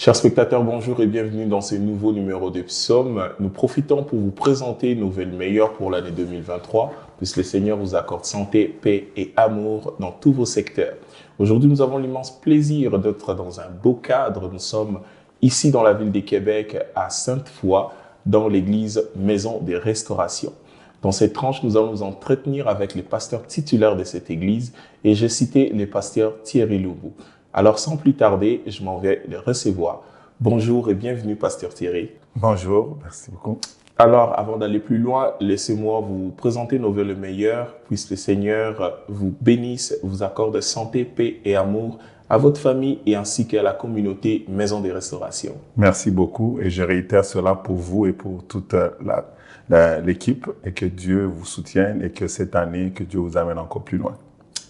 Chers spectateurs, bonjour et bienvenue dans ce nouveau numéro de Psaume. Nous profitons pour vous présenter nos nouvelles meilleures pour l'année 2023, puisque le Seigneur vous accorde santé, paix et amour dans tous vos secteurs. Aujourd'hui, nous avons l'immense plaisir d'être dans un beau cadre. Nous sommes ici dans la ville de Québec, à Sainte-Foy, dans l'église Maison des Restaurations. Dans cette tranche, nous allons nous entretenir avec les pasteurs titulaires de cette église et j'ai cité le pasteur Thierry Lumbu. Alors, sans plus tarder, je m'en vais le recevoir. Bonjour et bienvenue, pasteur Thierry. Bonjour, merci beaucoup. Alors, avant d'aller plus loin, laissez-moi vous présenter nos vœux le meilleur, puisque le Seigneur vous bénisse, vous accorde santé, paix et amour à votre famille et ainsi qu'à la communauté Maison des Restaurations. Merci beaucoup et je réitère cela pour vous et pour toute l'équipe et que Dieu vous soutienne et que cette année, que Dieu vous amène encore plus loin.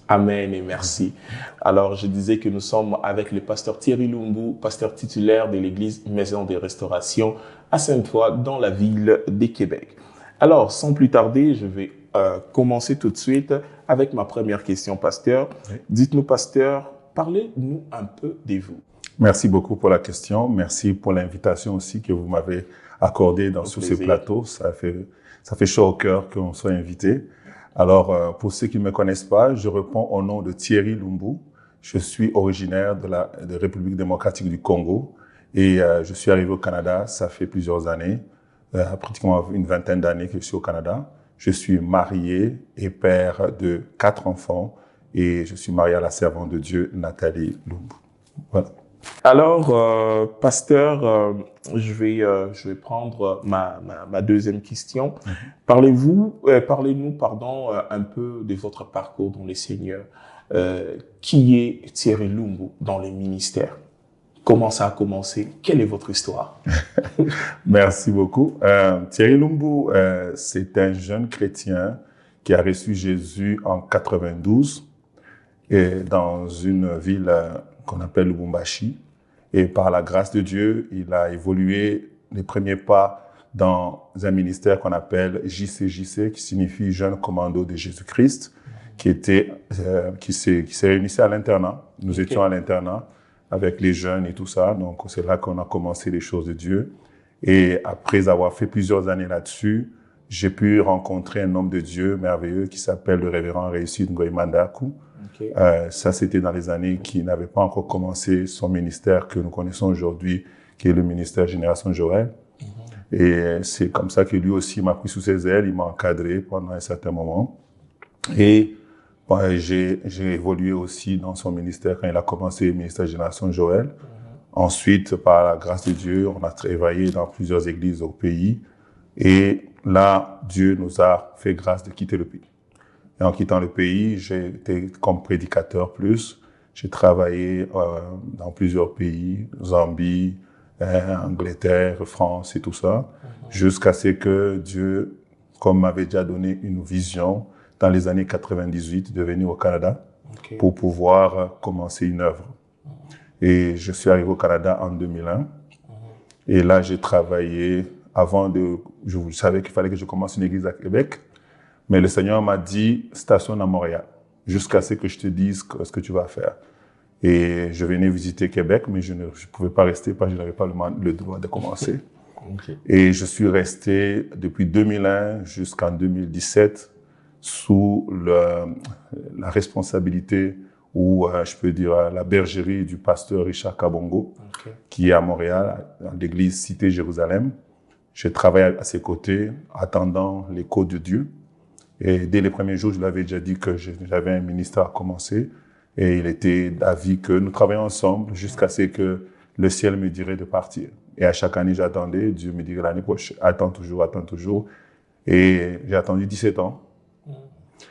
Amen et merci. Alors, je disais que nous sommes avec le pasteur Thierry Lumbu, pasteur titulaire de l'église Maison des Restaurations à Sainte-Foy, dans la ville de Québec. Alors, sans plus tarder, je vais commencer tout de suite avec ma première question, pasteur. Oui. Dites-nous, pasteur, parlez-nous un peu de vous. Merci beaucoup pour la question. Merci pour l'invitation aussi que vous m'avez accordée sur ce plateau. Ça fait chaud au cœur qu'on soit invité. Alors, pour ceux qui ne me connaissent pas, je réponds au nom de Thierry Lumbu. Je suis originaire de la République démocratique du Congo et je suis arrivé au Canada, ça fait plusieurs années, pratiquement une vingtaine d'années que je suis au Canada. Je suis marié et père de 4 enfants et je suis marié à la servante de Dieu, Nathalie Lumbu. Voilà. Alors, pasteur, je vais prendre ma deuxième question. Parlez-nous, un peu de votre parcours dans les Seigneurs. Qui est Thierry Lumbu dans les ministères? Comment ça a commencé? Quelle est votre histoire? Merci beaucoup. Thierry Lumbu, c'est un jeune chrétien qui a reçu Jésus en 92 et dans une ville qu'on appelle Lubumbashi. Et par la grâce de Dieu, il a évolué les premiers pas dans un ministère qu'on appelle JCJC, qui signifie Jeune Commando de Jésus-Christ, qui s'est réunissait à l'internat. Nous étions à l'internat avec les jeunes et tout ça. Donc, c'est là qu'on a commencé les choses de Dieu. Et après avoir fait plusieurs années là-dessus, j'ai pu rencontrer un homme de Dieu merveilleux qui s'appelle le révérend Réussite Ngoïmandakou. Ça, c'était dans les années qui n'avaient pas encore commencé son ministère que nous connaissons aujourd'hui, qui est le ministère Génération Joël. Et c'est comme ça que lui aussi m'a pris sous ses ailes, il m'a encadré pendant un certain moment. Et j'ai évolué aussi dans son ministère quand il a commencé le ministère Génération Joël. Ensuite, par la grâce de Dieu, on a travaillé dans plusieurs églises au pays. Et là, Dieu nous a fait grâce de quitter le pays. Et en quittant le pays, j'ai été comme prédicateur plus. J'ai travaillé dans plusieurs pays, Zambie, Angleterre, France et tout ça, jusqu'à ce que Dieu, comme m'avait déjà donné une vision dans les années 98 de venir au Canada pour pouvoir commencer une œuvre. Et je suis arrivé au Canada en 2001. Et là, j'ai travaillé je savais qu'il fallait que je commence une église à Québec. Mais le Seigneur m'a dit, stationne à Montréal, jusqu'à ce que je te dise ce que tu vas faire. Et je venais visiter Québec, mais je ne pouvais pas rester parce que je n'avais pas le droit de commencer. Et je suis resté depuis 2001 jusqu'en 2017 sous la responsabilité ou je peux dire la bergerie du pasteur Richard Kabongo, qui est à Montréal, dans l'église Cité Jérusalem. Je travaille à ses côtés, attendant l'écho de Dieu. Et dès les premiers jours, je lui avais déjà dit que j'avais un ministère à commencer. Et il était d'avis que nous travaillions ensemble jusqu'à ce que le ciel me dirait de partir. Et à chaque année, j'attendais. Dieu me dirait l'année prochaine, attends toujours. Et j'ai attendu 17 ans.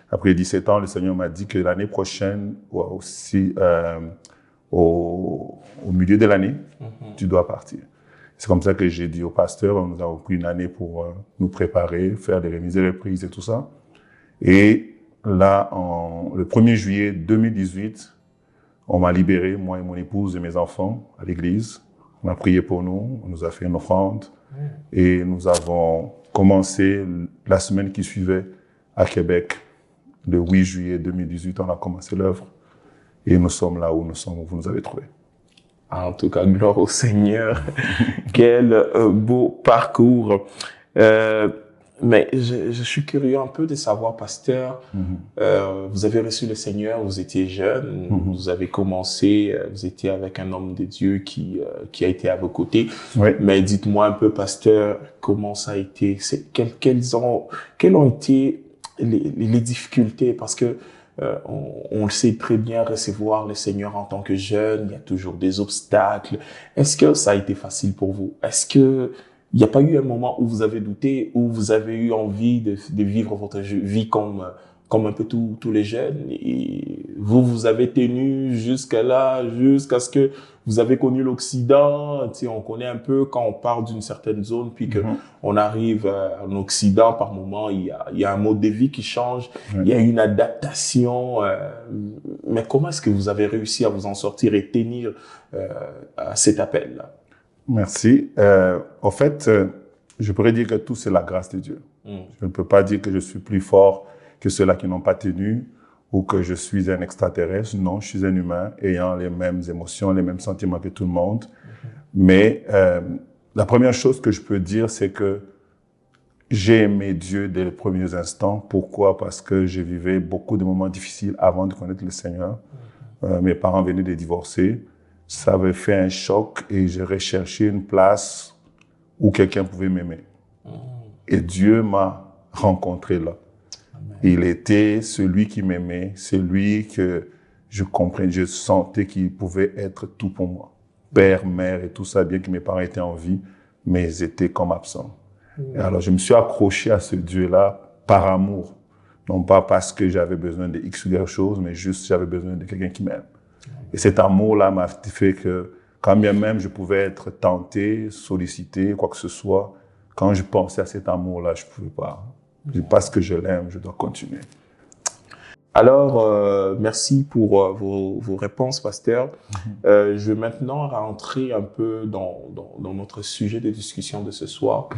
Après 17 ans, le Seigneur m'a dit que l'année prochaine, aussi, au milieu de l'année, tu dois partir. C'est comme ça que j'ai dit au pasteur, nous avons pris une année pour nous préparer, faire des remises et reprises et tout ça. Et là, le 1er juillet 2018, on m'a libéré, moi et mon épouse et mes enfants, à l'église. On a prié pour nous, on nous a fait une offrande. Et nous avons commencé la semaine qui suivait à Québec. Le 8 juillet 2018, on a commencé l'œuvre. Et nous sommes là où nous sommes, où vous nous avez trouvés. En tout cas, gloire au Seigneur. Quel beau parcours. Mais je suis curieux un peu de savoir, pasteur, vous avez reçu le Seigneur, vous étiez jeune, vous avez commencé, vous étiez avec un homme de Dieu qui a été à vos côtés. Oui. Mais dites-moi un peu, pasteur, comment ça a été, quelles ont été les difficultés, parce que on le sait très bien, recevoir le Seigneur en tant que jeune, il y a toujours des obstacles. Est-ce que ça a été facile pour vous? Est-ce que il n'y a pas eu un moment où vous avez douté, où vous avez eu envie de vivre votre vie comme un peu tous les jeunes, et vous avez tenu jusqu'à là, jusqu'à ce que vous avez connu l'Occident. Tu sais, on connaît un peu quand on part d'une certaine zone, puis que on arrive en Occident, par moment, il y a un mode de vie qui change, il y a une adaptation. Mais comment est-ce que vous avez réussi à vous en sortir et tenir à cet appel-là? Merci. En fait, je pourrais dire que tout, c'est la grâce de Dieu. Je ne peux pas dire que je suis plus fort que ceux-là qui n'ont pas tenu ou que je suis un extraterrestre. Non, je suis un humain ayant les mêmes émotions, les mêmes sentiments que tout le monde. Mais la première chose que je peux dire, c'est que j'ai aimé Dieu dès les premiers instants. Pourquoi? Parce que je vivais beaucoup de moments difficiles avant de connaître le Seigneur. Mes parents venaient de divorcer. Ça avait fait un choc et j'ai recherché une place où quelqu'un pouvait m'aimer. Et Dieu m'a rencontré là. Amen. Il était celui qui m'aimait, celui que je comprenais, je sentais qu'il pouvait être tout pour moi. Père, mère et tout ça, bien que mes parents étaient en vie, mais ils étaient comme absents. Et alors je me suis accroché à ce Dieu-là par amour. Non pas parce que j'avais besoin de X ou Y choses, mais juste j'avais besoin de quelqu'un qui m'aime. Et cet amour-là m'a fait que, quand bien même je pouvais être tenté, sollicité, quoi que ce soit, quand je pensais à cet amour-là, je ne pouvais pas. Parce que je l'aime, je dois continuer. Alors, merci pour vos réponses, pasteur. Je vais maintenant rentrer un peu dans notre sujet de discussion de ce soir.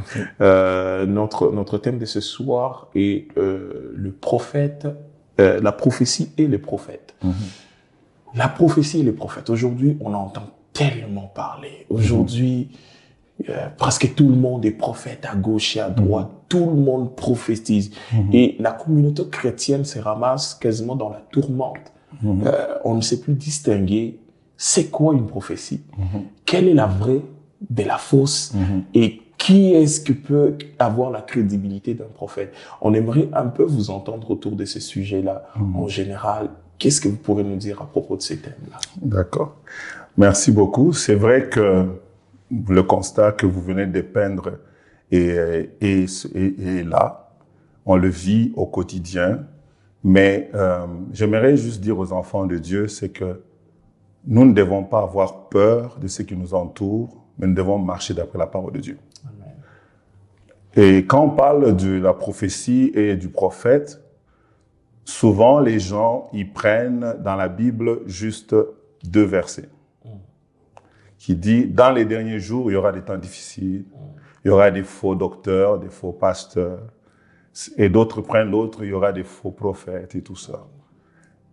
Notre thème de ce soir est le prophète, la prophétie et les prophètes. La prophétie et les prophètes. Aujourd'hui, on entend tellement parler. Aujourd'hui, presque tout le monde est prophète à gauche et à droite. Tout le monde prophétise. Et la communauté chrétienne se ramasse quasiment dans la tourmente. On ne sait plus distinguer c'est quoi une prophétie, quelle est la vraie de la fausse, et qui est-ce qui peut avoir la crédibilité d'un prophète. On aimerait un peu vous entendre autour de ces sujets-là en général. Qu'est-ce que vous pourrez nous dire à propos de ces thèmes-là? D'accord. Merci beaucoup. C'est vrai que le constat que vous venez de peindre est là. On le vit au quotidien. Mais j'aimerais juste dire aux enfants de Dieu, c'est que nous ne devons pas avoir peur de ce qui nous entoure, mais nous devons marcher d'après la parole de Dieu. Amen. Et quand on parle de la prophétie et du prophète, souvent, les gens, ils prennent dans la Bible juste 2 versets qui dit, dans les derniers jours, il y aura des temps difficiles, il y aura des faux docteurs, des faux pasteurs, et d'autres prennent l'autre, il y aura des faux prophètes et tout ça.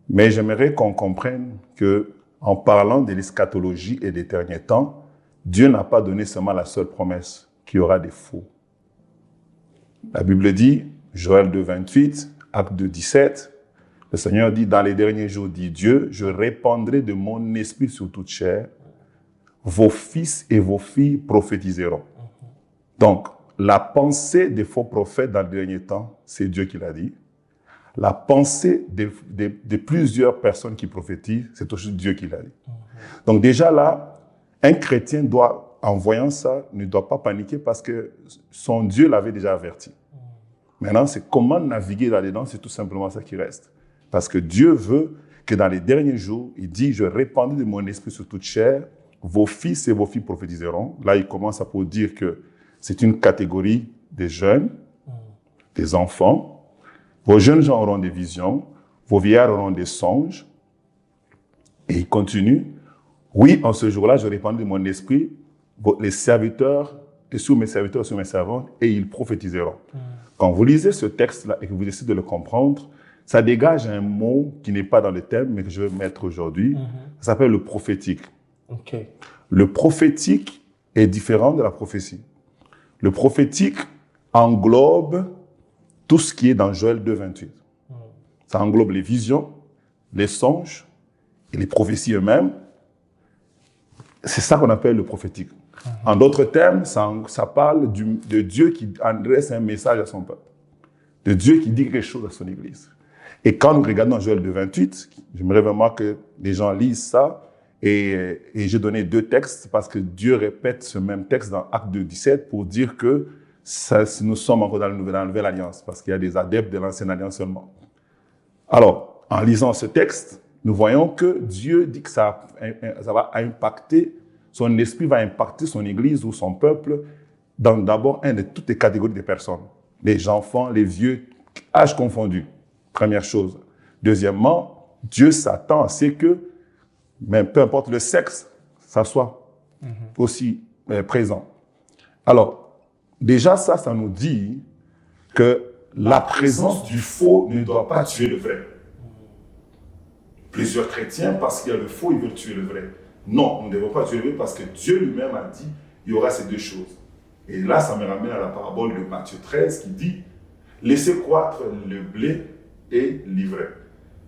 Mais j'aimerais qu'on comprenne que, en parlant de l'eschatologie et des derniers temps, Dieu n'a pas donné seulement la seule promesse qu'il y aura des faux. La Bible dit, Joël 2, 28, Acte 2, 17, le Seigneur dit, dans les derniers jours, dit Dieu, je répandrai de mon esprit sur toute chair, vos fils et vos filles prophétiseront. Donc, la pensée des faux prophètes dans les derniers temps, c'est Dieu qui l'a dit. La pensée de plusieurs personnes qui prophétisent, c'est aussi Dieu qui l'a dit. Donc déjà là, un chrétien doit, en voyant ça, ne doit pas paniquer parce que son Dieu l'avait déjà averti. Maintenant, c'est comment naviguer là-dedans, c'est tout simplement ça qui reste. Parce que Dieu veut que dans les derniers jours, il dit, je répandrai de mon esprit sur toute chair, vos fils et vos filles prophétiseront. Là, il commence à pour dire que c'est une catégorie des jeunes, des enfants. Vos jeunes gens auront des visions, vos vieillards auront des songes. Et il continue. Oui, en ce jour-là, je répandrai de mon esprit, les serviteurs, et sur mes serviteurs, sur mes servantes, et ils prophétiseront. Quand vous lisez ce texte-là et que vous essayez de le comprendre, ça dégage un mot qui n'est pas dans le thème, mais que je vais mettre aujourd'hui. Ça s'appelle le prophétique. Ok. Le prophétique est différent de la prophétie. Le prophétique englobe tout ce qui est dans Joël 2, 28. Ça englobe les visions, les songes et les prophéties eux-mêmes. C'est ça qu'on appelle le prophétique. En d'autres termes, ça parle de Dieu qui adresse un message à son peuple, de Dieu qui dit quelque chose à son Église. Et quand nous regardons Joël 2, 28, j'aimerais vraiment que les gens lisent ça. Et j'ai donné 2 textes parce que Dieu répète ce même texte dans Acte 2, 17 pour dire que nous sommes encore dans la nouvelle alliance parce qu'il y a des adeptes de l'ancienne alliance seulement. Alors, en lisant ce texte, nous voyons que Dieu dit que ça va impacter, son esprit va impacter son Église ou son peuple dans d'abord de toutes les catégories de personnes. Les enfants, les vieux, âges confondus. Première chose. Deuxièmement, Dieu s'attend à ce que, même peu importe le sexe, ça soit aussi présent. Alors, déjà ça nous dit que la présence du faux ne doit pas tuer le vrai. Plusieurs chrétiens, parce qu'il y a le faux, ils veulent tuer le vrai. Non, nous ne devons pas tuer le vrai parce que Dieu lui-même a dit il y aura ces 2 choses. Et là, ça me ramène à la parabole de Matthieu 13 qui dit « Laissez croître le blé et l'ivraie. »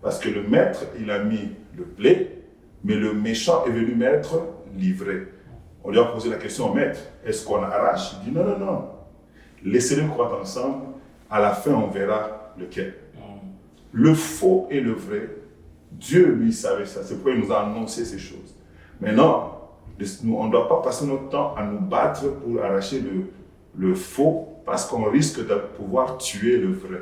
Parce que le maître, il a mis le blé, mais le méchant est venu mettre l'ivraie. On lui a posé la question au maître, est-ce qu'on arrache? Il dit non, non, non. Laissez-les croître ensemble, à la fin on verra lequel. Le faux et le vrai, Dieu lui savait ça, c'est pourquoi il nous a annoncé ces choses. Maintenant, on ne doit pas passer notre temps à nous battre pour arracher le faux, parce qu'on risque de pouvoir tuer le vrai.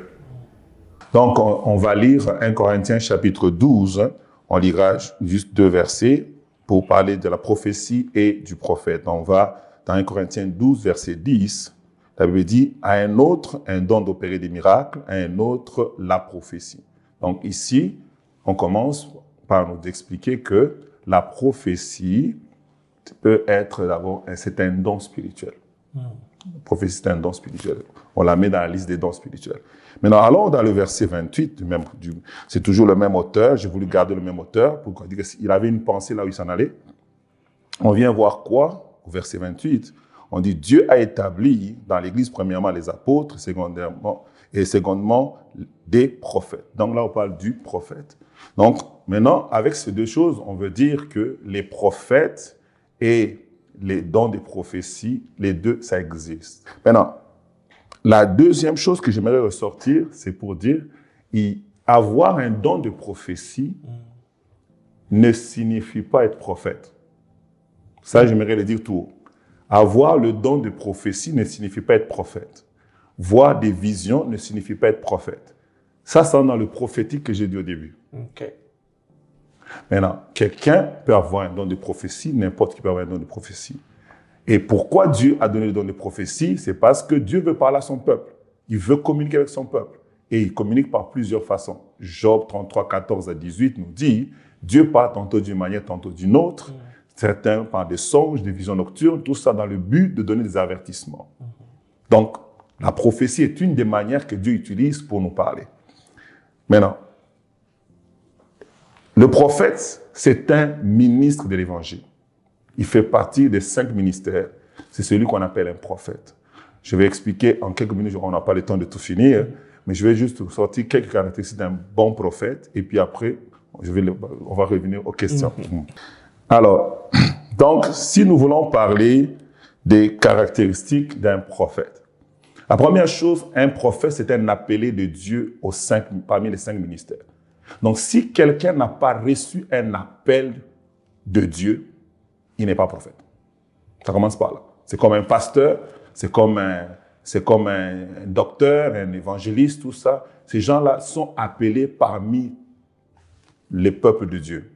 Donc, on va lire 1 Corinthiens chapitre 12. On lira juste 2 versets pour parler de la prophétie et du prophète. On va dans 1 Corinthiens 12, verset 10. La Bible dit, à un autre, un don d'opérer des miracles, à un autre, la prophétie. Donc ici, on commence par nous expliquer que la prophétie peut être d'abord, c'est un don spirituel. La prophétie, c'est un don spirituel. On la met dans la liste des dons spirituels. Maintenant, allons dans le verset 28, c'est toujours le même auteur, j'ai voulu garder le même auteur, pour dire qu'il avait une pensée là où il s'en allait. On vient voir quoi, au verset 28, on dit Dieu a établi dans l'Église, premièrement, les apôtres, secondement, des prophètes. Donc là, on parle du prophète. Donc, maintenant, avec ces 2 choses, on veut dire que les prophètes et les dons des prophéties, les 2, ça existe. Maintenant, la deuxième chose que j'aimerais ressortir, c'est pour dire, avoir un don de prophétie ne signifie pas être prophète. Ça, j'aimerais le dire tout haut. Avoir le don de prophétie ne signifie pas être prophète. Voir des visions ne signifie pas être prophète. Ça, c'est dans le prophétique que j'ai dit au début. Ok. Maintenant, quelqu'un peut avoir un don de prophétie, n'importe qui peut avoir un don de prophétie. Et pourquoi Dieu a donné le don de prophétie? C'est parce que Dieu veut parler à son peuple. Il veut communiquer avec son peuple. Et il communique par plusieurs façons. Job 33, 14 à 18 nous dit, Dieu parle tantôt d'une manière, tantôt d'une autre. Certains par des songes, des visions nocturnes, tout ça dans le but de donner des avertissements. Donc, la prophétie est une des manières que Dieu utilise pour nous parler. Maintenant, le prophète, c'est un ministre de l'Évangile. Il fait partie des 5 ministères. C'est celui qu'on appelle un prophète. Je vais expliquer en quelques minutes, on n'a pas le temps de tout finir, mais je vais juste sortir quelques caractéristiques d'un bon prophète, et puis après, on va revenir aux questions. Alors, donc, si nous voulons parler des caractéristiques d'un prophète, la première chose, un prophète, c'est un appelé de Dieu parmi les 5 ministères. Donc, si quelqu'un n'a pas reçu un appel de Dieu, il n'est pas prophète. Ça commence par là. C'est comme un pasteur, c'est comme un docteur, un évangéliste, tout ça. Ces gens-là sont appelés parmi les peuples de Dieu.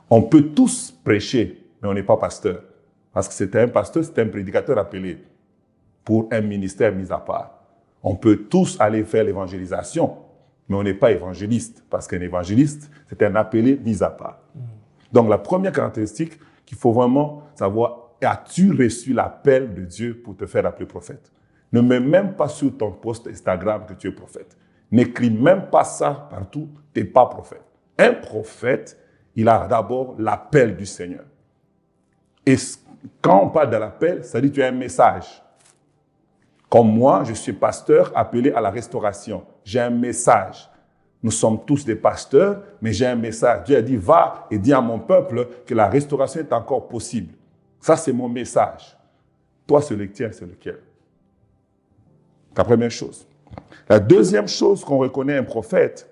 On peut tous prêcher, mais on n'est pas pasteur. Parce que c'est un pasteur, c'est un prédicateur appelé pour un ministère mis à part. On peut tous aller faire l'évangélisation, mais on n'est pas évangéliste. Parce qu'un évangéliste, c'est un appelé mis à part. Donc la première caractéristique qu'il faut vraiment savoir, as-tu reçu l'appel de Dieu pour te faire appeler prophète? Ne mets même pas sur ton post Instagram que tu es prophète. N'écris même pas ça partout, tu n'es pas prophète. Un prophète, il a d'abord l'appel du Seigneur. Et quand on parle de l'appel, ça dit que tu as un message. Comme moi, je suis pasteur appelé à la restauration. J'ai un message. Nous sommes tous des pasteurs, mais j'ai un message. Dieu a dit, va et dis à mon peuple que la restauration est encore possible. Ça, c'est mon message. Toi, c'est le tien, c'est lequel? La première chose. La deuxième chose qu'on reconnaît un prophète,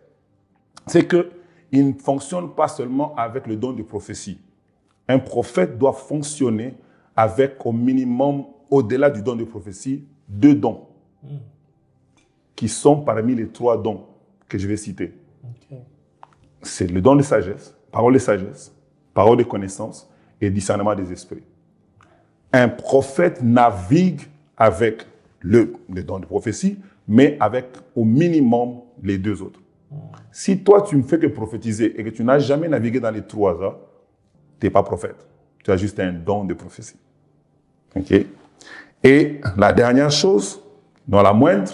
c'est qu'il ne fonctionne pas seulement avec le don de prophétie. Un prophète doit fonctionner avec au minimum, au-delà du don de prophétie, 2 dons qui sont parmi les 3 dons que je vais citer. Okay. C'est le don de sagesse, parole de connaissance et discernement des esprits. Un prophète navigue avec le don de prophétie, mais avec au minimum les 2 autres. Si toi, tu ne fais que prophétiser et que tu n'as jamais navigué dans les 3 ans, tu n'es pas prophète. Tu as juste un don de prophétie. Okay? Et la dernière chose, non la moindre,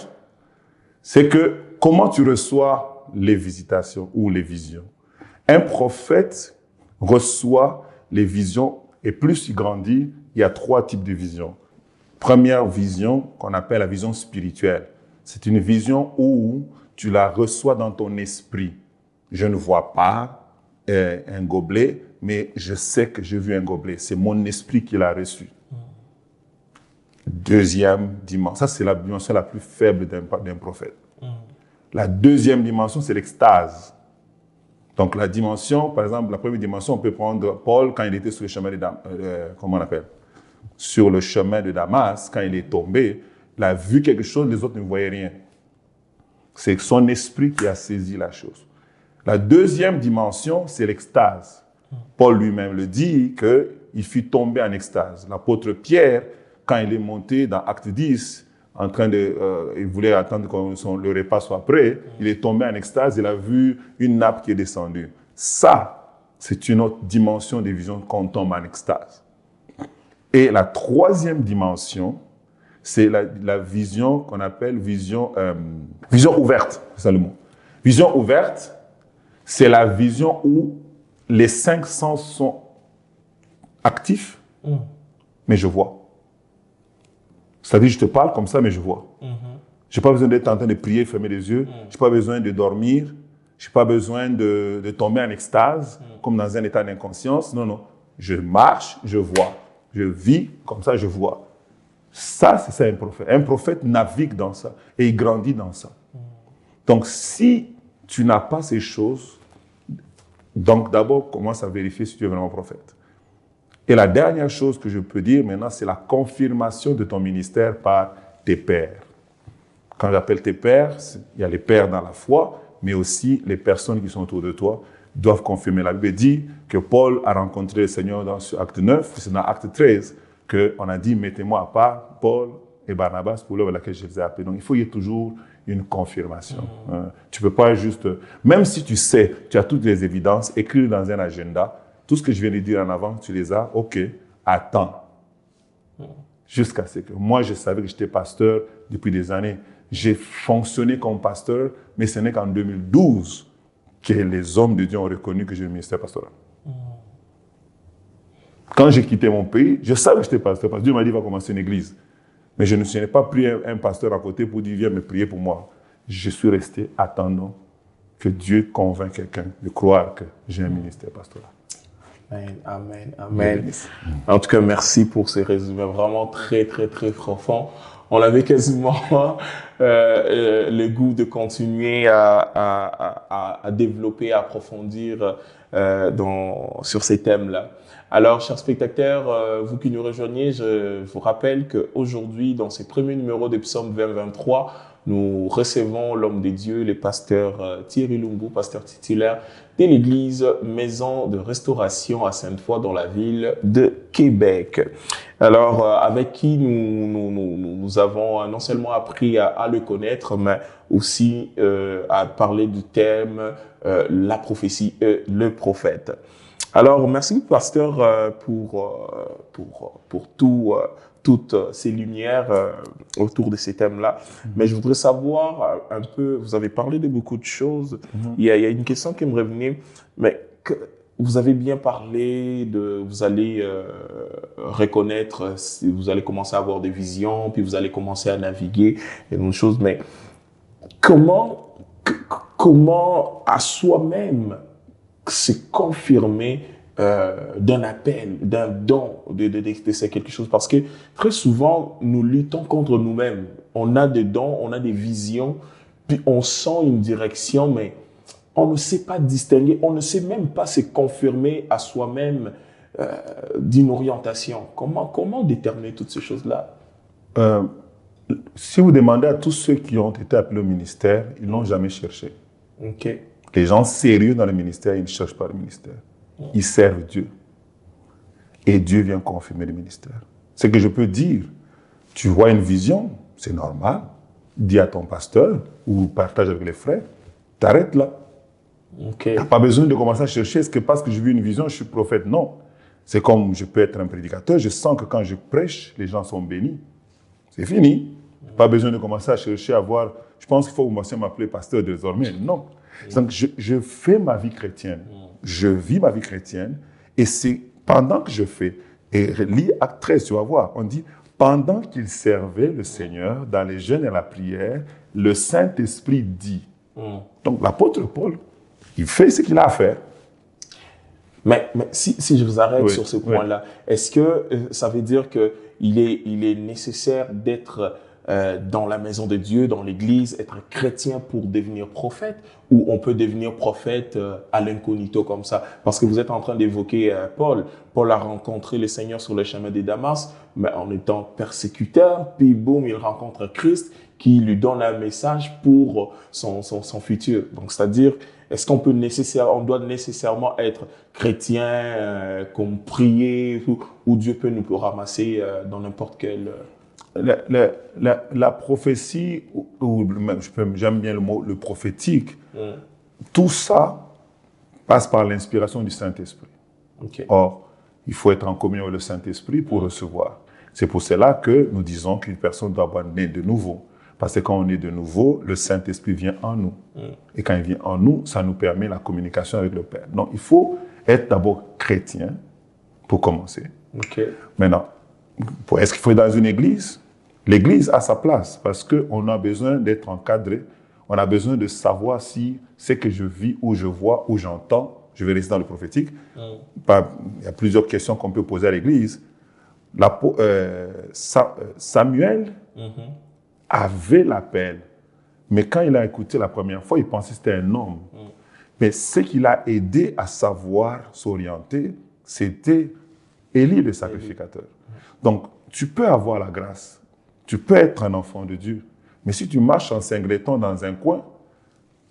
c'est que comment tu reçois les visitations ou les visions. Un prophète reçoit les visions et plus il grandit, il y a 3 types de visions. Première vision qu'on appelle la vision spirituelle. C'est une vision où tu la reçois dans ton esprit. Je ne vois pas un gobelet, mais je sais que j'ai vu un gobelet. C'est mon esprit qui l'a reçu. Deuxième dimension, ça c'est la dimension la plus faible d'un prophète. La deuxième dimension, c'est l'extase. Donc la dimension, par exemple, la première dimension, on peut prendre Paul quand il était sur le chemin de comment on appelle? Sur le chemin de Damas, quand il est tombé, il a vu quelque chose, les autres ne voyaient rien. C'est son esprit qui a saisi la chose. La deuxième dimension, c'est l'extase. Paul lui-même le dit qu'il fut tombé en extase. L'apôtre Pierre, quand il est monté dans Acte 10, en train il voulait attendre que le repas soit prêt, il est tombé en extase, il a vu une nappe qui est descendue. Ça, c'est une autre dimension de vision quand on tombe en extase. Et la troisième dimension, c'est la vision qu'on appelle vision ouverte. C'est ça le mot. Vision ouverte, c'est la vision où les 5 sens sont actifs, mais je vois. C'est-à-dire, je te parle comme ça, mais je vois. Je n'ai pas besoin d'être en train de prier, fermer les yeux. Je n'ai pas besoin de dormir. Je n'ai pas besoin de tomber en extase, comme dans un état d'inconscience. Non, non. Je marche, je vois. Je vis, comme ça, je vois. Ça, c'est ça un prophète. Un prophète navigue dans ça et il grandit dans ça. Donc, si tu n'as pas ces choses, donc d'abord, commence à vérifier si tu es vraiment prophète. Et la dernière chose que je peux dire maintenant, c'est la confirmation de ton ministère par tes pairs. Quand j'appelle tes pairs, il y a les pairs dans la foi, mais aussi les personnes qui sont autour de toi doivent confirmer. La Bible dit que Paul a rencontré le Seigneur dans Acte 9, c'est dans Acte 13 qu'on a dit « Mettez-moi à part Paul et Barnabas pour l'œuvre à laquelle je les ai appelés ». Donc il faut y ait toujours une confirmation. Tu ne peux pas juste, même si tu sais, tu as toutes les évidences, écrire dans un agenda, tout ce que je viens de dire en avant, tu les as, ok, attends. Jusqu'à ce que, moi je savais que j'étais pasteur depuis des années. J'ai fonctionné comme pasteur, mais ce n'est qu'en 2012 que les hommes de Dieu ont reconnu que j'ai le ministère pastoral. Quand j'ai quitté mon pays, je savais que j'étais pasteur, parce que Dieu m'a dit, va commencer une église. Mais je n'ai pas pris un pasteur à côté pour dire, viens me prier pour moi. Je suis resté attendant que Dieu convainc quelqu'un de croire que j'ai un ministère pastoral. Amen, amen, amen. En tout cas, merci pour ces résumés vraiment très, très, très profonds. On avait quasiment le goût de continuer à développer, à approfondir sur ces thèmes-là. Alors, chers spectateurs, vous qui nous rejoignez, je vous rappelle qu'aujourd'hui, dans ces premiers numéros de Psaume 2023, nous recevons l'homme de Dieu, le pasteur Thierry Lumbu, pasteur titulaire de l'église Maison de Restauration à Sainte-Foy dans la ville de Québec. Alors, avec qui nous avons non seulement appris à le connaître, mais aussi à parler du thème la prophétie et le prophète. Alors, merci pasteur pour toutes ces lumières autour de ces thèmes-là. Mais je voudrais savoir un peu, vous avez parlé de beaucoup de choses. Il y a une question qui me revenait, mais vous avez bien parlé de, vous allez reconnaître, vous allez commencer à avoir des visions, puis vous allez commencer à naviguer et d'autres choses. Mais comment, comment à soi-même se confirmer d'un appel, d'un don, de c'est quelque chose? Parce que très souvent, nous luttons contre nous-mêmes. On a des dons, on a des visions, puis on sent une direction, mais on ne sait pas distinguer, on ne sait même pas se confirmer à soi-même d'une orientation. Comment déterminer toutes ces choses-là? Euh, Si vous demandez à tous ceux qui ont été appelés au ministère, ils n'ont jamais cherché. OK. Les gens sérieux dans le ministère, ils ne cherchent pas le ministère. Ils servent Dieu. Et Dieu vient confirmer le ministère. Ce que je peux dire, tu vois une vision, c'est normal. Dis à ton pasteur ou partage avec les frères, t'arrêtes là. OK. Tu n'as pas besoin de commencer à chercher, est-ce que parce que j'ai vu une vision, je suis prophète? Non. C'est comme je peux être un prédicateur, je sens que quand je prêche, les gens sont bénis. C'est fini. Pas besoin de commencer à chercher à voir. Je pense qu'il faut commencer à m'appeler pasteur désormais. Non. Donc, je fais ma vie chrétienne. Je vis ma vie chrétienne. Et c'est pendant que je fais. Et lis Acte 13, tu vas voir. On dit, pendant qu'il servait le Seigneur dans les jeûnes et la prière, le Saint-Esprit dit. Donc, l'apôtre Paul, il fait ce qu'il a à faire. Mais si je vous arrête Oui, sur ce point-là, est-ce que ça veut dire que il est nécessaire d'être dans la maison de Dieu, dans l'église, être un chrétien pour devenir prophète, ou on peut devenir prophète à l'incognito comme ça? Parce que vous êtes en train d'évoquer Paul. Paul a rencontré le Seigneur sur le chemin des Damas, mais en étant persécuteur, puis boum, il rencontre Christ qui lui donne un message pour son futur. Donc, c'est-à-dire, est-ce qu'on peut on doit nécessairement être chrétien, comme prier, ou Dieu peut nous ramasser dans n'importe quel... La prophétie, j'aime bien le mot, le prophétique, tout ça passe par l'inspiration du Saint-Esprit. Okay. Or, il faut être en communion avec le Saint-Esprit pour recevoir. C'est pour cela que nous disons qu'une personne doit avoir né de nouveau. Parce que quand on est de nouveau, le Saint-Esprit vient en nous. Et quand il vient en nous, ça nous permet la communication avec le Père. Donc, il faut être d'abord chrétien pour commencer. Okay. Maintenant, est-ce qu'il faut être dans une église? L'église a sa place parce qu'on a besoin d'être encadré. On a besoin de savoir si ce que je vis ou je vois ou j'entends, je vais rester dans le prophétique. Il y a plusieurs questions qu'on peut poser à l'église. Samuel avait l'appel, mais quand il a écouté la première fois, il pensait que c'était un homme. Mais ce qui l'a aidé à savoir s'orienter, c'était Élie le sacrificateur. Donc, tu peux avoir la grâce, tu peux être un enfant de Dieu, mais si tu marches en singleton dans un coin,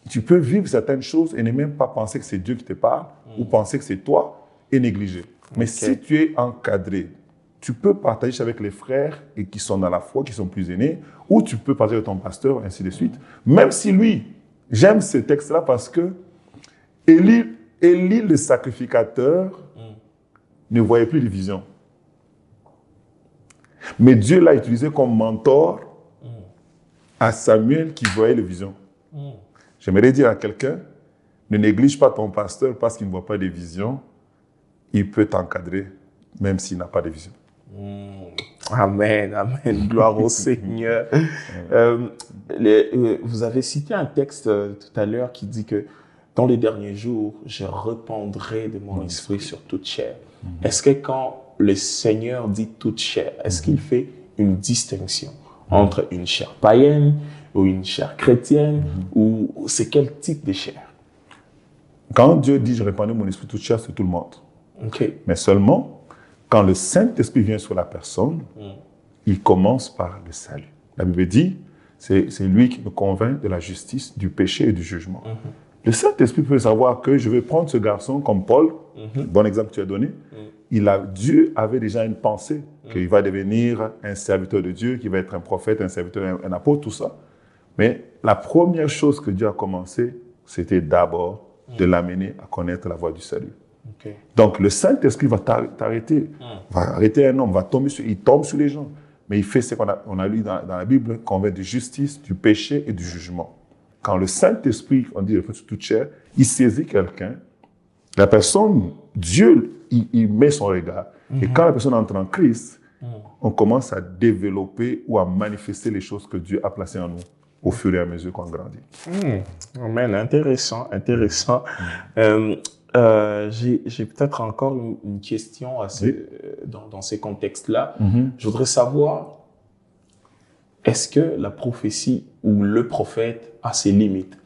tu peux vivre certaines choses et ne même pas penser que c'est Dieu qui te parle ou penser que c'est toi et négliger. Mais si tu es encadré, tu peux partager avec les frères et qui sont dans la foi, qui sont plus aînés, ou tu peux partager avec ton pasteur, ainsi de suite. Même si lui, j'aime ce texte-là parce que Élie le sacrificateur, ne voyait plus de vision. Mais Dieu l'a utilisé comme mentor à Samuel qui voyait les visions. J'aimerais dire à quelqu'un, ne néglige pas ton pasteur parce qu'il ne voit pas de vision. Il peut t'encadrer, même s'il n'a pas de vision. Amen, amen. Gloire au Seigneur. Vous avez cité un texte tout à l'heure qui dit que dans les derniers jours, je répandrai de mon esprit sur toute chair. Est-ce que quand le Seigneur dit toute chair, est-ce qu'il fait une distinction entre une chair païenne ou une chair chrétienne, ou c'est quel type de chair? Quand Dieu dit je répandrai mon esprit toute chair sur tout le monde, mais seulement quand le Saint-Esprit vient sur la personne, il commence par le salut. La Bible dit, c'est lui qui me convainc de la justice, du péché et du jugement. Le Saint-Esprit peut savoir que je vais prendre ce garçon comme Paul, bon exemple que tu as donné. Dieu avait déjà une pensée qu'il va devenir un serviteur de Dieu, qu'il va être un prophète, un serviteur, un apôtre, tout ça. Mais la première chose que Dieu a commencé, c'était d'abord de l'amener à connaître la voie du salut. Donc le Saint-Esprit va t'arrêter, va arrêter un homme, il tombe sur les gens. Mais il fait ce qu'on a lu dans la Bible, qu'on veut de justice, du péché et du jugement. Quand le Saint-Esprit, on dit sur toute chair, il saisit quelqu'un, La personne, Dieu, il met son regard. Et quand la personne entre en Christ, on commence à développer ou à manifester les choses que Dieu a placées en nous au fur et à mesure qu'on grandit. Amen. Intéressant, intéressant. J'ai peut-être encore une question dans ces contextes-là. Je voudrais savoir, est-ce que la prophétie ou le prophète a ses limites?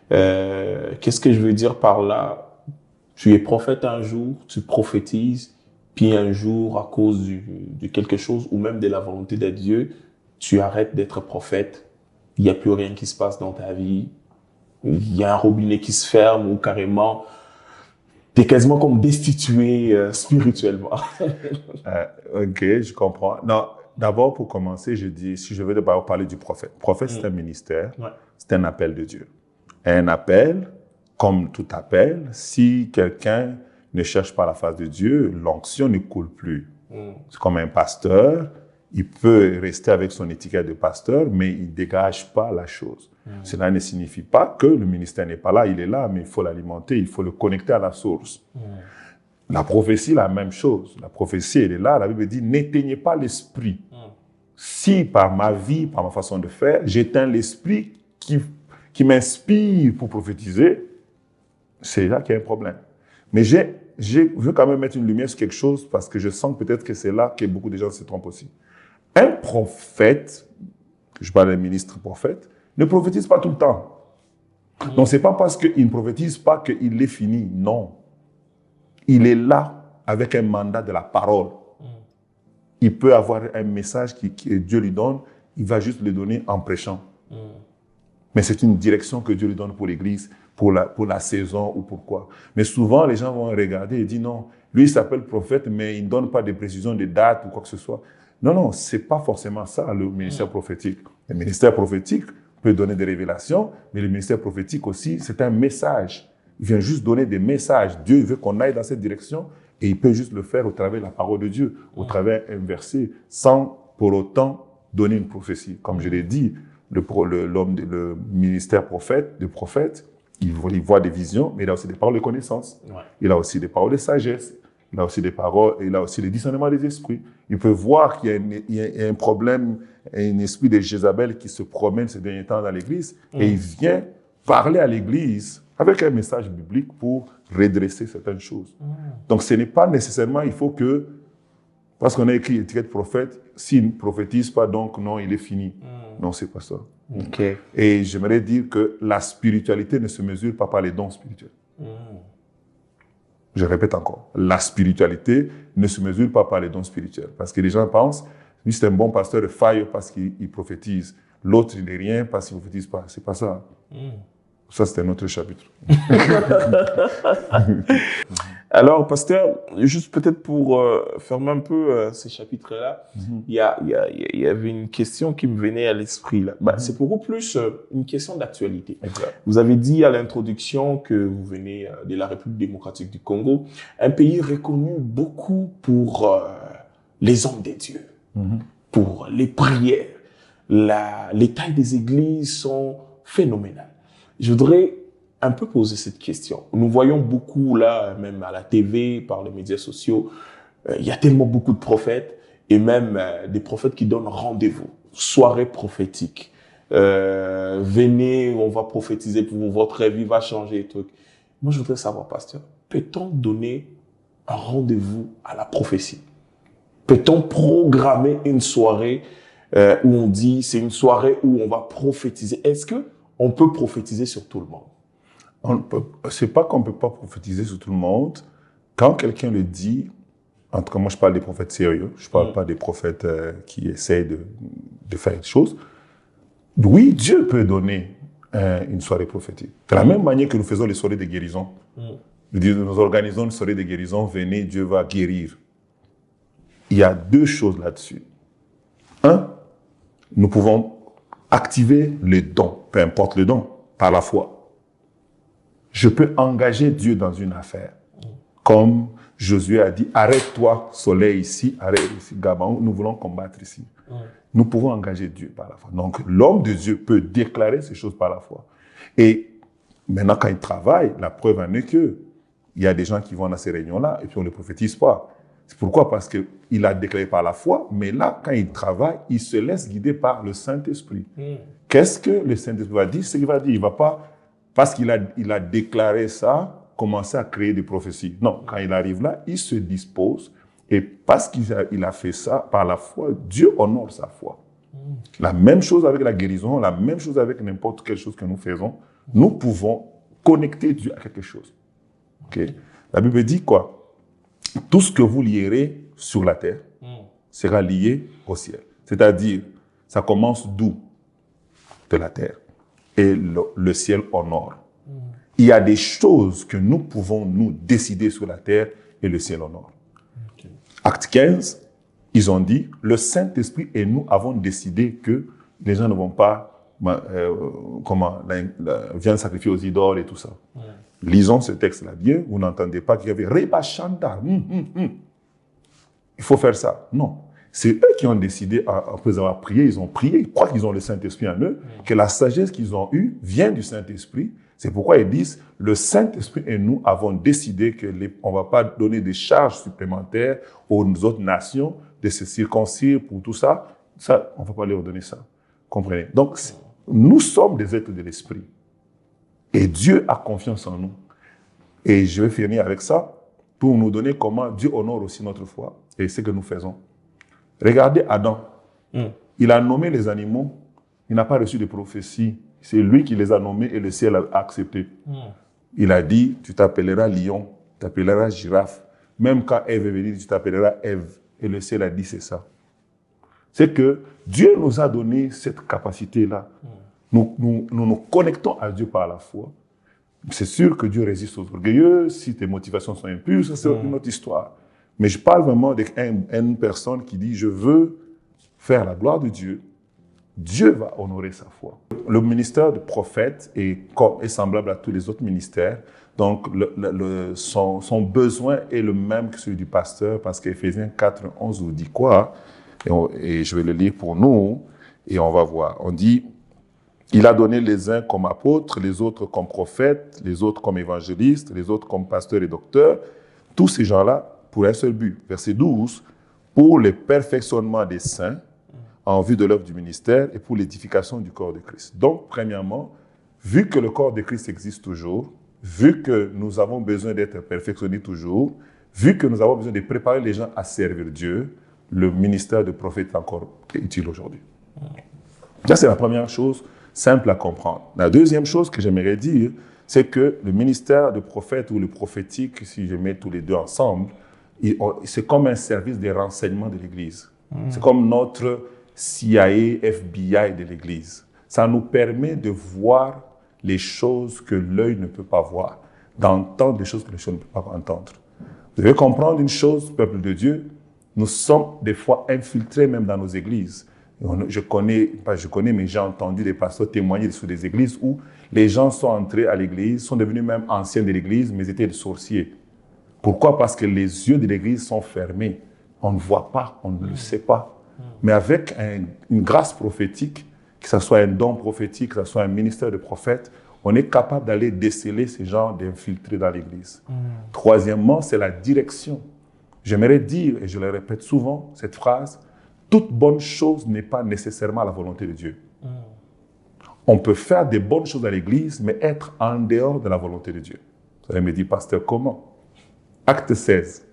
Qu'est-ce que je veux dire par là? Tu es prophète un jour, tu prophétises, puis un jour, à cause de quelque chose ou même de la volonté de Dieu, tu arrêtes d'être prophète. Il n'y a plus rien qui se passe dans ta vie. Il y a un robinet qui se ferme ou carrément, tu es quasiment comme destitué spirituellement. Ok, je comprends. Non, d'abord, pour commencer, je dis, si je veux d'abord parler du prophète. Prophète, c'est un ministère, c'est un appel de Dieu. Un appel, comme tout appel, si quelqu'un ne cherche pas la face de Dieu, l'onction ne coule plus. C'est comme un pasteur, il peut rester avec son étiquette de pasteur, mais il ne dégage pas la chose. Cela ne signifie pas que le ministère n'est pas là, il est là, mais il faut l'alimenter, il faut le connecter à la source. La prophétie, la même chose. La prophétie, elle est là, la Bible dit, n'éteignez pas l'esprit. Si par ma vie, par ma façon de faire, j'éteins l'esprit qui m'inspire pour prophétiser, c'est là qu'il y a un problème. Mais je veux quand même mettre une lumière sur quelque chose parce que je sens peut-être que c'est là que beaucoup de gens se trompent aussi. Un prophète, je parle d'un ministre prophète, ne prophétise pas tout le temps. Donc, c'est pas parce qu'il ne prophétise pas qu'il est fini. Non. Il est là avec un mandat de la parole. Il peut avoir un message que Dieu lui donne, il va juste le donner en prêchant. Mais c'est une direction que Dieu lui donne pour l'Église, pour la saison ou pourquoi. Mais souvent, les gens vont regarder et dire non, lui, il s'appelle prophète, mais il ne donne pas de précision de date ou quoi que ce soit. Non, c'est pas forcément ça, le ministère prophétique. Le ministère prophétique peut donner des révélations, mais le ministère prophétique aussi, c'est un message. Il vient juste donner des messages. Dieu veut qu'on aille dans cette direction et il peut juste le faire au travers de la parole de Dieu, au travers d'un verset, sans pour autant donner une prophétie. Comme je l'ai dit, le ministère prophète, il voit des visions, mais il a aussi des paroles de connaissance. Il a aussi des paroles de sagesse. Il a aussi des paroles, il a aussi le discernement des esprits. Il peut voir qu'il y a un problème, un esprit de Jézabel qui se promène ces derniers temps dans l'église et il vient parler à l'église avec un message biblique pour redresser certaines choses. Donc ce n'est pas nécessairement, il faut que, parce qu'on a écrit étiquette prophète, s'il ne prophétise pas, donc non, il est fini. Non, c'est pas ça. Okay. Et j'aimerais dire que la spiritualité ne se mesure pas par les dons spirituels. Je répète encore, la spiritualité ne se mesure pas par les dons spirituels. Parce que les gens pensent, lui c'est un bon pasteur de faille parce qu'il prophétise. L'autre, il n'est rien parce qu'il ne prophétise pas. C'est pas ça. Ça, c'est un autre chapitre. Alors, pasteur, juste peut-être pour fermer un peu ces chapitres-là, il y avait une question qui me venait à l'esprit là. C'est beaucoup plus une question d'actualité. Vous avez dit à l'introduction que vous venez de la République démocratique du Congo, un pays reconnu beaucoup pour les hommes des dieux, pour les prières. Les tailles des églises sont phénoménales. Je voudrais un peu poser cette question. Nous voyons beaucoup là, même à la TV, par les médias sociaux, il y a tellement beaucoup de prophètes et même des prophètes qui donnent rendez-vous, soirée prophétique. Venez, on va prophétiser pour vous, votre vie va changer et trucs. Moi, je voudrais savoir, pasteur, peut-on donner un rendez-vous à la prophétie? Peut-on programmer une soirée où on dit c'est une soirée où on va prophétiser? Est-ce que on peut prophétiser sur tout le monde? C'est pas qu'on peut pas prophétiser sur tout le monde. Quand quelqu'un le dit, en tout cas, moi je parle des prophètes sérieux, je parle pas des prophètes qui essayent de faire des choses. Oui, Dieu peut donner une soirée prophétique. De la même manière que nous faisons les soirées de guérison. Nous organisons une soirée de guérison, venez, Dieu va guérir. Il y a deux choses là-dessus. Un, nous pouvons activer les dons, peu importe le don, par la foi. Je peux engager Dieu dans une affaire. Comme Josué a dit, arrête-toi, soleil ici, arrête ici, Gabon, nous voulons combattre ici. Nous pouvons engager Dieu par la foi. Donc, l'homme de Dieu peut déclarer ces choses par la foi. Et maintenant, quand il travaille, la preuve en est que il y a des gens qui vont dans ces réunions-là et puis on ne les prophétise pas. C'est pourquoi? Parce qu'il a déclaré par la foi, mais là, quand il travaille, il se laisse guider par le Saint-Esprit. Qu'est-ce que le Saint-Esprit va dire? C'est qu'il va dire, il ne va pas, parce qu'il a déclaré ça, commencer à créer des prophéties. Non, quand il arrive là, il se dispose et parce qu'il a fait ça par la foi, Dieu honore sa foi. La même chose avec la guérison, la même chose avec n'importe quelle chose que nous faisons. Nous pouvons connecter Dieu à quelque chose. Okay? La Bible dit quoi? Tout ce que vous lierez sur la terre sera lié au ciel. C'est-à-dire, ça commence d'où? De la terre. Et le ciel honore. Il y a des choses que nous pouvons nous décider sur la terre et le ciel honore. Okay. Acte 15, ils ont dit, le Saint-Esprit et nous avons décidé que les gens ne vont pas viennent sacrifier aux idoles et tout ça. Lisons ce texte-là bien, vous n'entendez pas qu'il y avait Reba Chanda. Il faut faire ça. Non. C'est eux qui ont décidé, après avoir prié, ils ont prié, ils croient qu'ils ont le Saint-Esprit en eux, que la sagesse qu'ils ont eue vient du Saint-Esprit. C'est pourquoi ils disent, le Saint-Esprit et nous avons décidé qu'on ne va pas donner des charges supplémentaires aux autres nations de se circoncire pour tout ça. Ça, on ne va pas leur donner ça. Comprenez? Donc, nous sommes des êtres de l'Esprit. Et Dieu a confiance en nous. Et je vais finir avec ça pour nous donner comment Dieu honore aussi notre foi et ce que nous faisons. Regardez Adam. Il a nommé les animaux. Il n'a pas reçu de prophétie. C'est lui qui les a nommés et le ciel a accepté. Il a dit, tu t'appelleras lion, tu t'appelleras girafe. Même quand Ève est venue, tu t'appelleras Ève. Et le ciel a dit, c'est ça. C'est que Dieu nous a donné cette capacité-là. Nous connectons à Dieu par la foi. C'est sûr que Dieu résiste aux orgueilleux. Si tes motivations sont impures, c'est une autre histoire. Mais je parle vraiment d'une personne qui dit, je veux faire la gloire de Dieu. Dieu va honorer sa foi. Le ministère de prophète est semblable à tous les autres ministères. Donc, son besoin est le même que celui du pasteur, parce qu'Éphésiens 4:11 nous dit quoi? Et je vais le lire pour nous, et on va voir. On dit, il a donné les uns comme apôtres, les autres comme prophètes, les autres comme évangélistes, les autres comme pasteurs et docteurs. Tous ces gens-là, pour un seul but. Verset 12, pour le perfectionnement des saints, en vue de l'œuvre du ministère et pour l'édification du corps de Christ. Donc, premièrement, vu que le corps de Christ existe toujours, vu que nous avons besoin d'être perfectionnés toujours, vu que nous avons besoin de préparer les gens à servir Dieu, le ministère de prophète est encore utile aujourd'hui. Ça, c'est la première chose simple à comprendre. La deuxième chose que j'aimerais dire, c'est que le ministère de prophète ou le prophétique, si je mets tous les deux ensemble, c'est comme un service de renseignement de l'Église. C'est comme notre CIA, FBI de l'Église. Ça nous permet de voir les choses que l'œil ne peut pas voir, d'entendre des choses que l'œil ne peut pas entendre. Vous devez comprendre une chose, peuple de Dieu, nous sommes des fois infiltrés même dans nos églises. Je connais, mais j'ai entendu des pasteurs témoigner sur des églises où les gens sont entrés à l'église, sont devenus même anciens de l'église, mais étaient des sorciers. Pourquoi? Parce que les yeux de l'église sont fermés. On ne voit pas, on ne le sait pas. Mais avec une grâce prophétique, que ce soit un don prophétique, que ce soit un ministère de prophète, on est capable d'aller déceler ces gens d'infiltrer dans l'Église. Troisièmement, c'est la direction. J'aimerais dire, et je le répète souvent, cette phrase, toute bonne chose n'est pas nécessairement la volonté de Dieu. On peut faire des bonnes choses à l'Église, mais être en dehors de la volonté de Dieu. Vous allez me dire, pasteur, comment? Acte 16.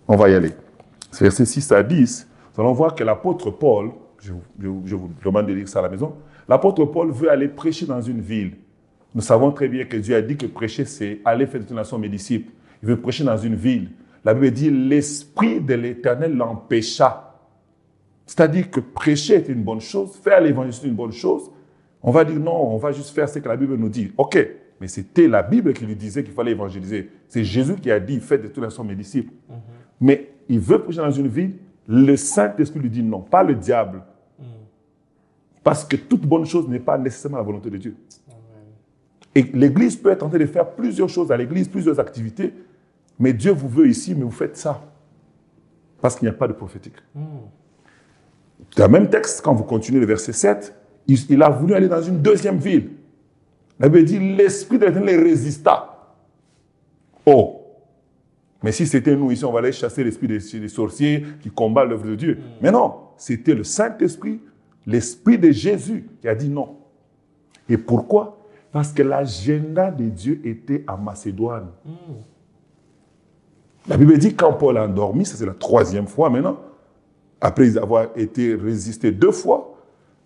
On va y aller. C'est verset 6 à 10. Nous allons voir que l'apôtre Paul, je vous demande de lire ça à la maison, l'apôtre Paul veut aller prêcher dans une ville. Nous savons très bien que Dieu a dit que prêcher, c'est aller faire de toute nation mes disciples. Il veut prêcher dans une ville. La Bible dit, l'Esprit de l'Éternel l'empêcha. C'est-à-dire que prêcher est une bonne chose, faire l'évangile est une bonne chose. On va dire non, on va juste faire ce que la Bible nous dit. Ok, mais c'était la Bible qui lui disait qu'il fallait évangéliser. C'est Jésus qui a dit, faites de toute nation mes disciples. Mais il veut prêcher dans une ville. Le Saint-Esprit lui dit non, pas le diable. Parce que toute bonne chose n'est pas nécessairement la volonté de Dieu. Amen. Et l'Église peut être en train de faire plusieurs choses à l'Église, plusieurs activités, mais Dieu vous veut ici, mais vous faites ça. Parce qu'il n'y a pas de prophétique. Dans le même texte, quand vous continuez le verset 7, il a voulu aller dans une deuxième ville. La Bible dit, l'Esprit de l'Éternel résista. Oh, Mais si c'était nous ici, on va aller chasser l'esprit des sorciers qui combattent l'œuvre de Dieu. Mais non, c'était le Saint-Esprit, l'Esprit de Jésus qui a dit non. Et pourquoi? Parce que l'agenda de Dieu était à Macédoine. La Bible dit quand Paul a endormi, ça c'est la 3e fois maintenant, après avoir été résisté 2 fois,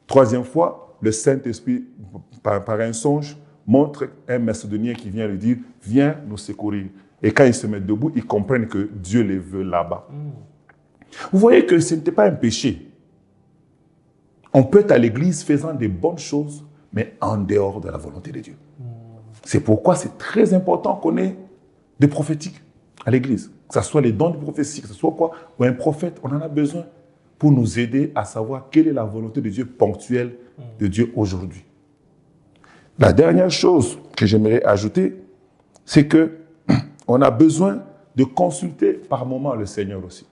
3e fois, le Saint-Esprit, par un songe, montre un Macédonien qui vient lui dire « Viens nous secourir ». Et quand ils se mettent debout, ils comprennent que Dieu les veut là-bas. Vous voyez que ce n'était pas un péché. On peut être à l'église faisant des bonnes choses, mais en dehors de la volonté de Dieu. C'est pourquoi c'est très important qu'on ait des prophétiques à l'église. Que ce soit les dons de prophétie, que ce soit quoi, ou un prophète, on en a besoin pour nous aider à savoir quelle est la volonté de Dieu ponctuelle de Dieu aujourd'hui. La dernière chose que j'aimerais ajouter, c'est que on a besoin de consulter par moment le Seigneur aussi.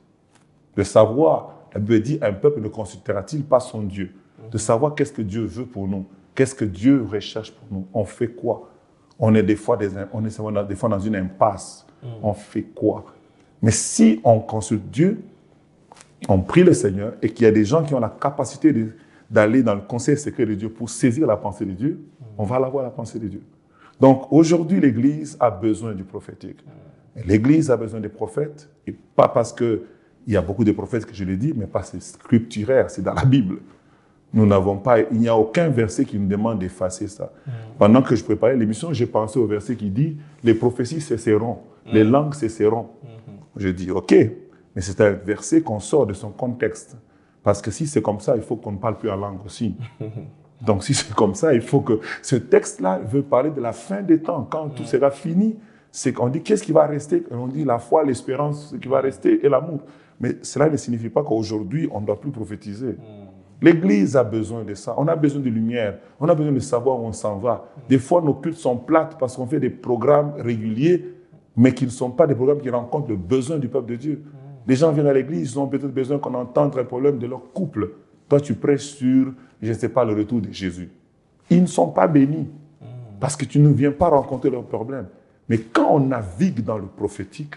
De savoir, la Bible dit, un peuple ne consultera-t-il pas son Dieu? De savoir qu'est-ce que Dieu veut pour nous. Qu'est-ce que Dieu recherche pour nous? On fait quoi? On est des fois dans une impasse. On fait quoi? Mais si on consulte Dieu, on prie le Seigneur et qu'il y a des gens qui ont la capacité d'aller dans le conseil secret de Dieu pour saisir la pensée de Dieu, on va avoir la pensée de Dieu. Donc aujourd'hui, l'Église a besoin du prophétique. L'Église a besoin des prophètes, et pas parce qu'il y a beaucoup de prophètes que je l'ai dit, mais parce que c'est scripturaire, c'est dans la Bible. Nous n'avons pas, il n'y a aucun verset qui nous demande d'effacer ça. Pendant que je préparais l'émission, j'ai pensé au verset qui dit « Les prophéties cesseront, les langues cesseront ». Je dis « Ok ». Mais c'est un verset qu'on sort de son contexte. Parce que si c'est comme ça, il faut qu'on ne parle plus en langue aussi. Donc si c'est comme ça, il faut que... Ce texte-là veut parler de la fin des temps. Quand tout sera fini, c'est qu'on dit qu'est-ce qui va rester? On dit la foi, l'espérance, ce qui va rester et l'amour. Mais cela ne signifie pas qu'aujourd'hui, on ne doit plus prophétiser. L'Église a besoin de ça. On a besoin de lumière. On a besoin de savoir où on s'en va. Des fois, nos cultes sont plates parce qu'on fait des programmes réguliers, mais qui ne sont pas des programmes qui rencontrent le besoin du peuple de Dieu. Les gens viennent à l'église, ils ont peut-être besoin qu'on entende un problème de leur couple. Toi, tu prêches sur, je ne sais pas, le retour de Jésus. Ils ne sont pas bénis parce que tu ne viens pas rencontrer leurs problèmes. Mais quand on navigue dans le prophétique,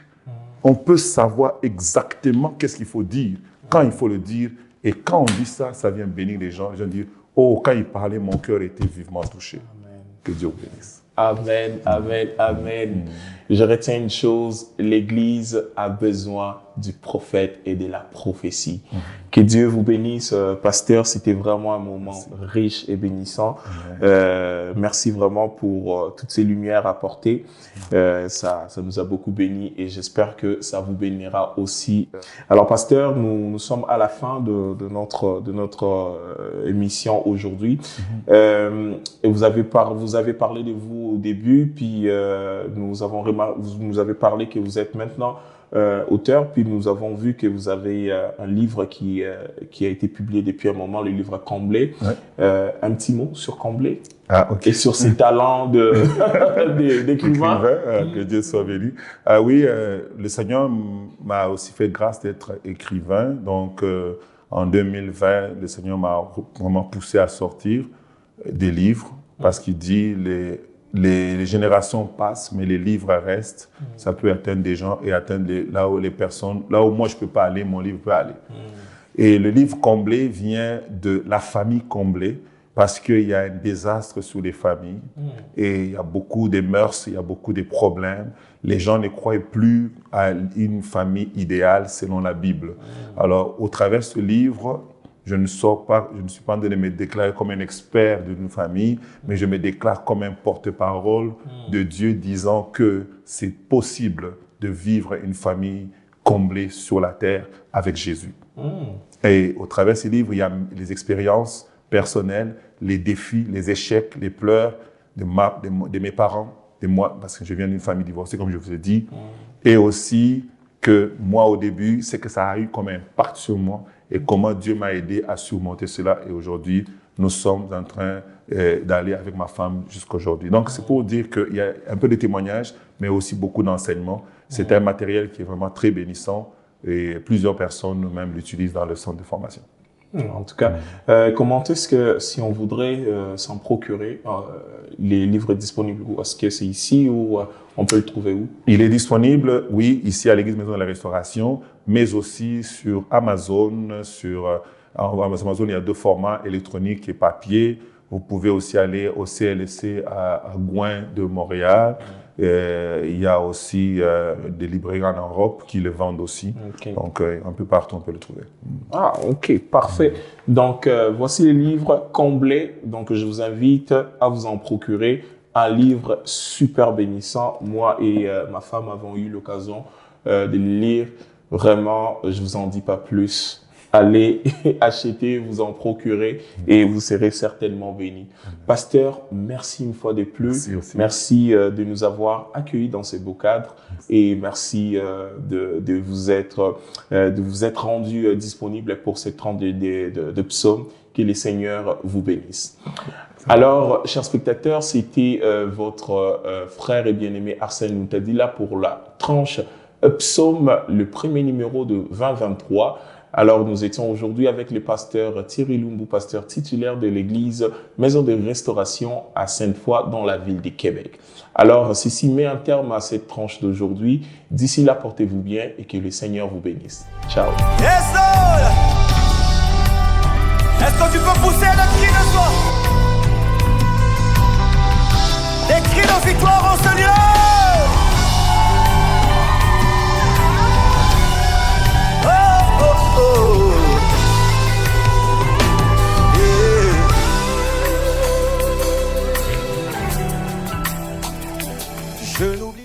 on peut savoir exactement qu'est-ce qu'il faut dire, quand il faut le dire. Et quand on dit ça, ça vient bénir les gens. Les gens disent, oh, quand il parlait, mon cœur était vivement touché. Amen. Que Dieu vous bénisse. Amen, amen, amen. Je retiens une chose, l'Église a besoin du prophète et de la prophétie. Que Dieu vous bénisse, pasteur, c'était vraiment un moment riche et bénissant. Merci vraiment pour toutes ces lumières apportées. Ça nous a beaucoup bénis et j'espère que ça vous bénira aussi. Alors, pasteur, nous sommes à la fin de notre émission aujourd'hui. Et vous avez parlé de vous au début, puis vous nous avez parlé que vous êtes maintenant auteur, puis nous avons vu que vous avez un livre qui a été publié depuis un moment, le livre Comblé. Un petit mot sur Comblé et sur ses talents d'écrivain. Que Dieu soit béni. Oui, le Seigneur m'a aussi fait grâce d'être écrivain. Donc, en 2020, le Seigneur m'a vraiment poussé à sortir des livres parce qu'il dit les générations passent, mais les livres restent. Ça peut atteindre des gens et atteindre là où les personnes, là où moi je peux pas aller, mon livre peut aller. Et le livre Comblé vient de la famille Comblé parce qu'il y a un désastre sur les familles et il y a beaucoup de mœurs, il y a beaucoup de problèmes. Les gens ne croient plus à une famille idéale selon la Bible. Alors, au travers de ce livre, je ne suis pas en train de me déclarer comme un expert d'une famille, mais je me déclare comme un porte-parole de Dieu disant que c'est possible de vivre une famille comblée sur la terre avec Jésus. Et au travers de ce livre, il y a les expériences personnelles, les défis, les échecs, les pleurs de mes parents, de moi, parce que je viens d'une famille divorcée, comme je vous ai dit, et aussi que moi, au début, c'est que ça a eu comme impact sur moi et comment Dieu m'a aidé à surmonter cela. Et aujourd'hui, nous sommes en train d'aller avec ma femme jusqu'aujourd'hui. Donc, c'est pour dire qu'il y a un peu de témoignages, mais aussi beaucoup d'enseignements. C'est un matériel qui est vraiment très bénissant et plusieurs personnes même l'utilisent dans le centre de formation. En tout cas, comment est-ce que si on voudrait s'en procurer, les livres disponibles, est-ce que c'est ici ou on peut le trouver où? Il est disponible, oui, ici à l'Église Maison de la Restauration, mais aussi sur Amazon. Sur Amazon, il y a 2 formats, électronique et papier. Vous pouvez aussi aller au CLSC à Gouin de Montréal. Il y a aussi des librairies en Europe qui le vendent aussi. Okay. Donc, un peu partout, on peut le trouver. Ah, ok, parfait. Donc, voici les livres complets. Donc, je vous invite à vous en procurer. Un livre super bénissant. Moi et ma femme avons eu l'occasion de le lire. Vraiment, je vous en dis pas plus. Allez acheter, vous en procurer et vous serez certainement bénis. Pasteur, merci une fois de plus. Merci de nous avoir accueillis dans ces beaux cadres et merci de vous être rendu disponible pour cette tranche de psaumes. Que les Seigneurs vous bénissent. Alors, chers spectateurs, c'était votre frère et bien-aimé Arsène Moutadila pour la tranche psaume, le premier numéro de 2023. Alors, nous étions aujourd'hui avec le pasteur Thierry Lumbu, pasteur titulaire de l'église Maison de Restauration à Sainte-Foy dans la ville de Québec. Alors, ceci met un terme à cette tranche d'aujourd'hui. D'ici là, portez-vous bien et que le Seigneur vous bénisse. Ciao. Yes, Lord. Est-ce que tu peux pousser le cri de joie? Des cris de victoire en ce lieu. Oh, oh, oh. Yeah. Je n'oublie